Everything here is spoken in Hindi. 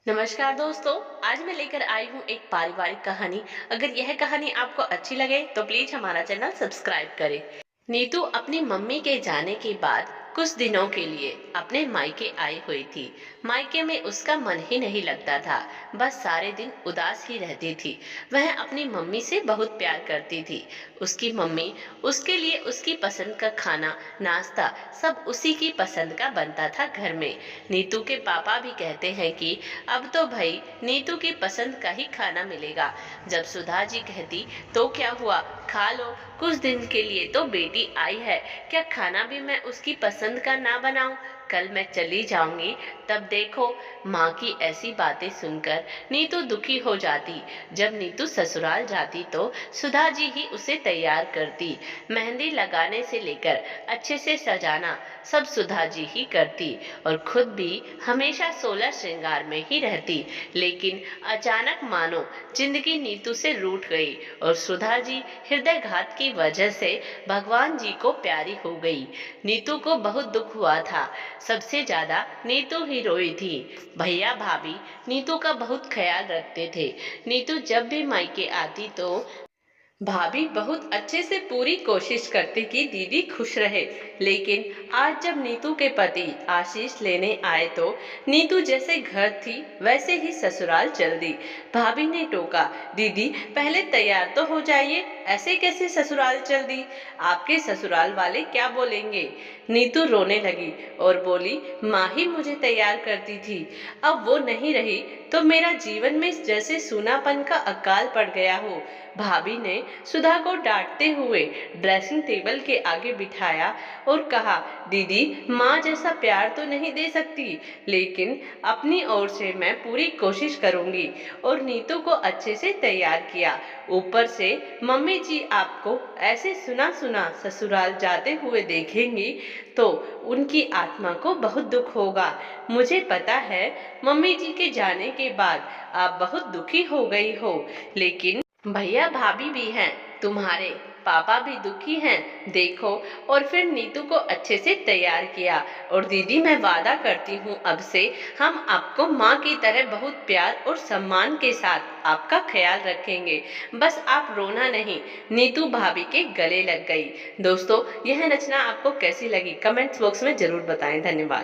नमस्कार दोस्तों। आज मैं लेकर आई हूँ एक पारिवारिक कहानी। अगर यह कहानी आपको अच्छी लगे तो प्लीज हमारा चैनल सब्सक्राइब करें। नीतू अपनी मम्मी के जाने के बाद कुछ दिनों के लिए अपने मायके आई हुई थी। मायके में उसका मन ही नहीं लगता था। बस सारे दिन उदास ही रहती थी। वह अपनी मम्मी से बहुत प्यार करती थी। उसकी मम्मी उसके लिए उसकी पसंद का खाना, नाश्ता सब उसी की पसंद का बनता था घर में। नीतू के पापा भी कहते हैं कि अब तो भाई नीतू की पसंद का ही खाना मिलेगा। जब सुधा जी कहती तो क्या हुआ, खा लो, कुछ दिन के लिए तो बेटी आई है, क्या खाना भी मैं उसकी पसंद का ना बनाऊं? कल मैं चली जाऊंगी, तब देखो। माँ की ऐसी बातें सुनकर नीतू दुखी हो जाती। जब नीतू ससुराल जाती तो सुधा जी ही उसे तैयार करती। मेहंदी लगाने से लेकर अच्छे से सजाना सब सुधा जी ही करती और खुद भी हमेशा 16 श्रृंगार में ही रहती। लेकिन अचानक मानो जिंदगी नीतू से रूठ गई और सुधा जी हृदयघात की वजह से भगवान जी को प्यारी हो गई। नीतू को बहुत दुख हुआ था। सबसे ज्यादा नीतू ही रोई थी। भैया भाभी नीतू का बहुत ख्याल रखते थे। नीतू जब भी मायके आती तो भाभी बहुत अच्छे से पूरी कोशिश करती कि दीदी खुश रहे। लेकिन आज जब नीतू के पति आशीष लेने आए तो नीतू जैसे घर थी वैसे ही ससुराल चल दी। भाभी ने टोका, दीदी पहले तैयार तो हो जाइए, ऐसे कैसे ससुराल चल दी? आपके ससुराल वाले क्या बोलेंगे? नीतू रोने लगी और बोली, माँ ही मुझे तैयार करती थी, अब वो नहीं रही तो मेरा जीवन में जैसे सूनापन का अकाल पड़ गया हो। भाभी ने सुधा को डांटते हुए ड्रेसिंग टेबल के आगे बिठाया और कहा, दीदी माँ जैसा प्यार तो नहीं दे सकती, लेकिन अपनी ओर से मैं पूरी कोशिश करूंगी। और नीतू को अच्छे से तैयार किया। ऊपर से मम्मी जी आपको ऐसे सुना सुना ससुराल जाते हुए देखेंगी तो उनकी आत्मा को बहुत दुख होगा। मुझे पता है मम्मी जी के जाने के बाद आप बहुत दुखी हो गई हो, लेकिन भैया भाभी भी हैं, तुम्हारे पापा भी दुखी हैं, देखो। और फिर नीतू को अच्छे से तैयार किया और दीदी मैं वादा करती हूँ अब से हम आपको माँ की तरह बहुत प्यार और सम्मान के साथ आपका ख्याल रखेंगे, बस आप रोना नहीं। नीतू भाभी के गले लग गई। दोस्तों, यह रचना आपको कैसी लगी कमेंट्स बॉक्स में जरूर बताएं। धन्यवाद।